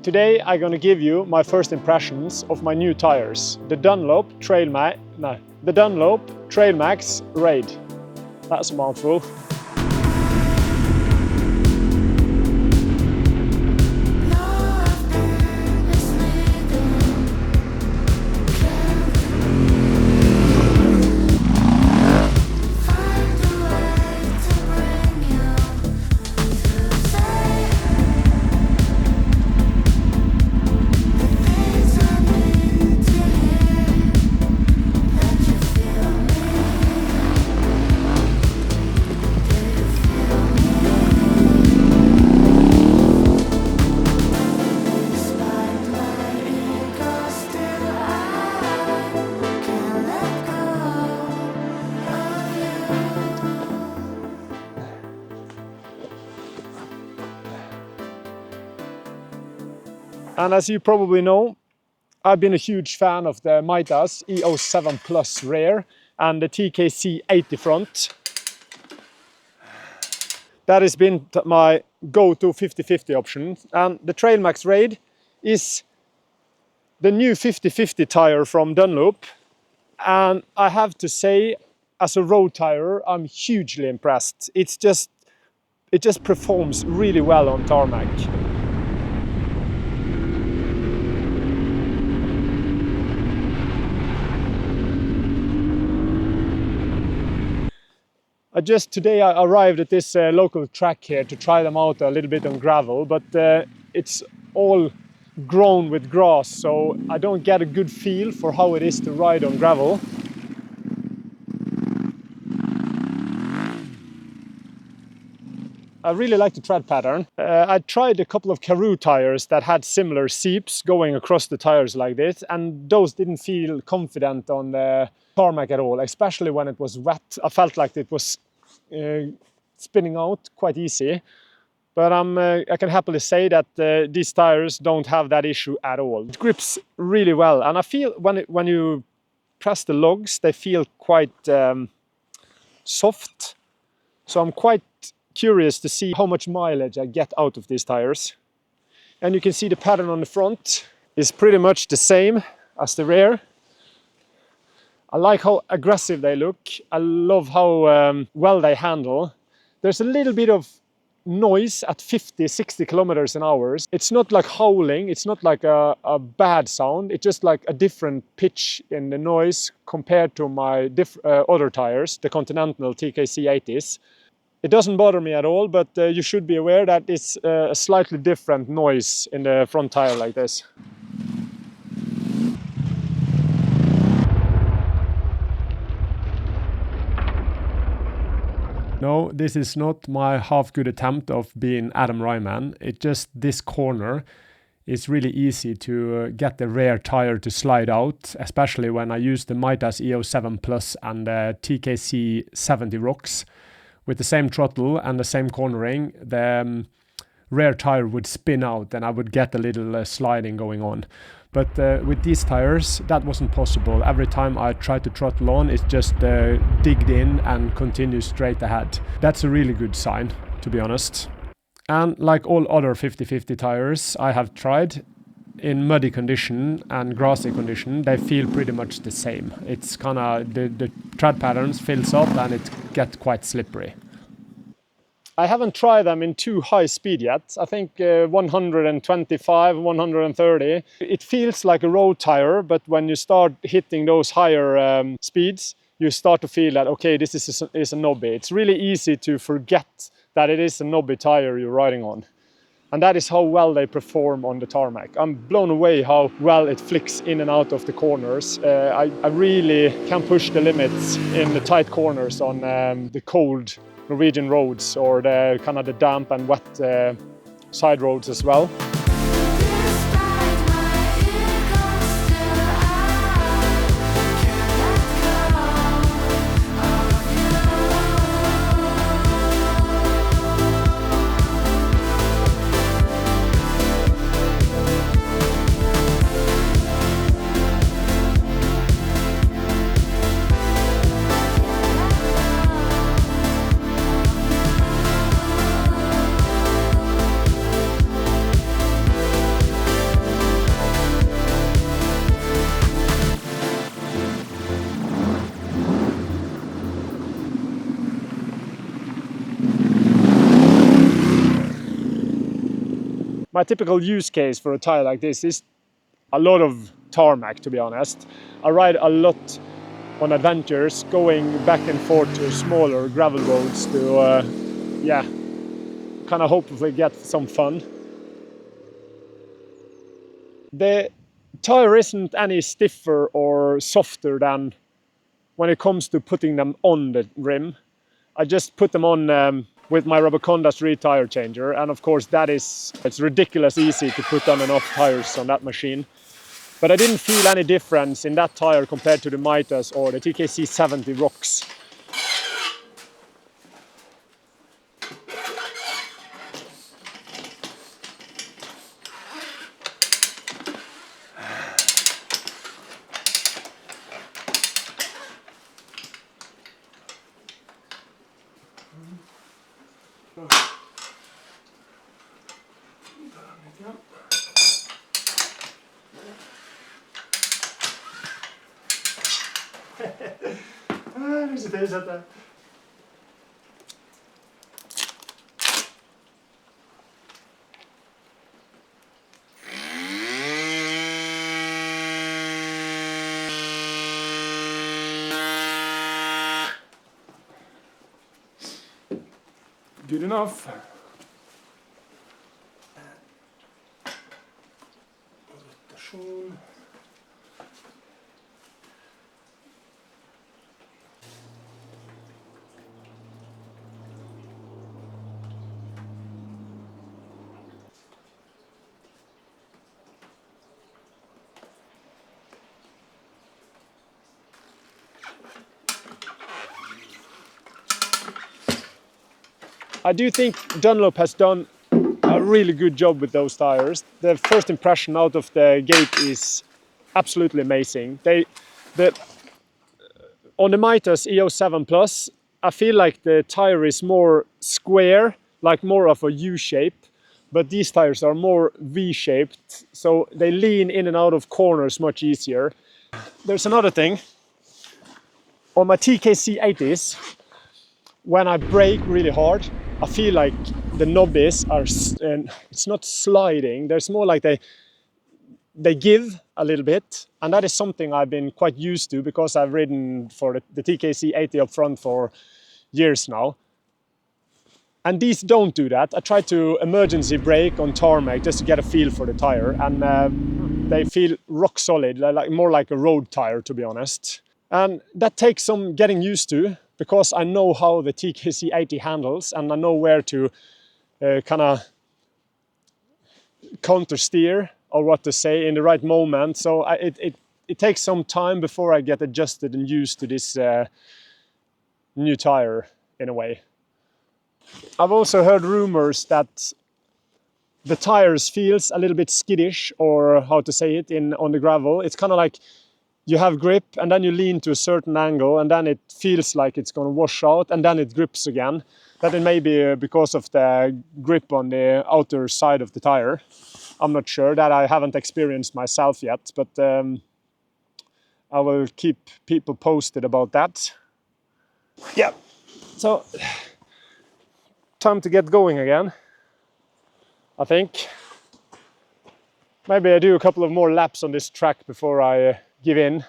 Today I'm gonna give you my first impressions of my new tires, the Dunlop Trailmax Raid. That's a mouthful. And as you probably know, I've been a huge fan of the Mitas E07 Plus rear and the TKC 80 front. That has been my go-to 50/50 option. And the Trailmax Raid is the new 50/50 tire from Dunlop. And I have to say, as a road tire, I'm hugely impressed. It just performs really well on tarmac. Today I arrived at this local track here to try them out a little bit on gravel, but it's all grown with grass, so I don't get a good feel for how it is to ride on gravel. I really like the tread pattern. I tried a couple of Karoo tires that had similar seeps going across the tires like this, and those didn't feel confident on the tarmac at all, especially when it was wet. I felt like it was spinning out quite easy, but I can happily say that these tires don't have that issue at all. It grips really well, and I feel when you press the lugs, they feel quite soft. So I'm quite curious to see how much mileage I get out of these tires. And you can see the pattern on the front is pretty much the same as the rear. I like how aggressive they look. I love how well they handle. There's a little bit of noise at 50-60 kilometers an hour. It's not like howling, it's not like a bad sound, it's just like a different pitch in the noise compared to my other tires, the Continental TKC 80s. It doesn't bother me at all, but you should be aware that it's a slightly different noise in the front tire like this. No, this is not my half-good attempt of being Adam Ryman. It's just this corner is really easy to get the rear tire to slide out, especially when I use the Mitas E07 Plus and the TKC 70 rocks. With the same throttle and the same cornering, the rear tire would spin out and I would get a little sliding going on. But with these tires, that wasn't possible. Every time I tried to throttle on, it just digged in and continues straight ahead. That's a really good sign, to be honest. And like all other 50/50 tires I have tried, in muddy condition and grassy condition, they feel pretty much the same. It's kind of, the tread patterns fills up and it gets quite slippery. I haven't tried them in too high speed yet. I think 125, 130. It feels like a road tire, but when you start hitting those higher speeds, you start to feel that, okay, this is a knobby. It's really easy to forget that it is a knobby tire you're riding on. And that is how well they perform on the tarmac. I'm blown away how well it flicks in and out of the corners. I really can push the limits in the tight corners on the cold Norwegian roads, or the kind of the damp and wet side roads as well. my typical use case for a tire like this is a lot of tarmac, to be honest. I ride a lot on adventures, going back and forth to smaller gravel roads to, yeah, kind of hopefully get some fun. The tire isn't any stiffer or softer than when it comes to putting them on the rim. I just put them on with my Rubber Condas Reed tire changer, and of course it's ridiculous easy to put on and off tires on that machine. But I didn't feel any difference in that tire compared to the Mitas or the TKC 70 Rocks. Good enough. Rotation. I do think Dunlop has done a really good job with those tires. The first impression out of the gate is absolutely amazing. On the Mitas EO7 Plus, I feel like the tire is more square, like more of a U shape, but these tires are more V-shaped, so they lean in and out of corners much easier. There's another thing. On my TKC 80s, when I brake really hard, I feel like the knobbies are, it's not sliding, there's more like they give a little bit, and that is something I've been quite used to because I've ridden for the TKC 80 up front for years now. And these don't do that. I try to emergency brake on tarmac just to get a feel for the tire, and they feel rock solid, like more like a road tire, to be honest. And that takes some getting used to, because I know how the TKC 80 handles, and I know where to kind of counter steer, or what to say, in the right moment. So it takes some time before I get adjusted and used to this new tire in a way. I've also heard rumors that the tires feels a little bit skittish, or how to say it, on the gravel. It's kind of like you have grip and then you lean to a certain angle and then it feels like it's going to wash out and then it grips again. That it may be because of the grip on the outer side of the tire. I'm not sure, that I haven't experienced myself yet, but I will keep people posted about that. Yeah, so time to get going again, I think. Maybe I do a couple of more laps on this track before I give in.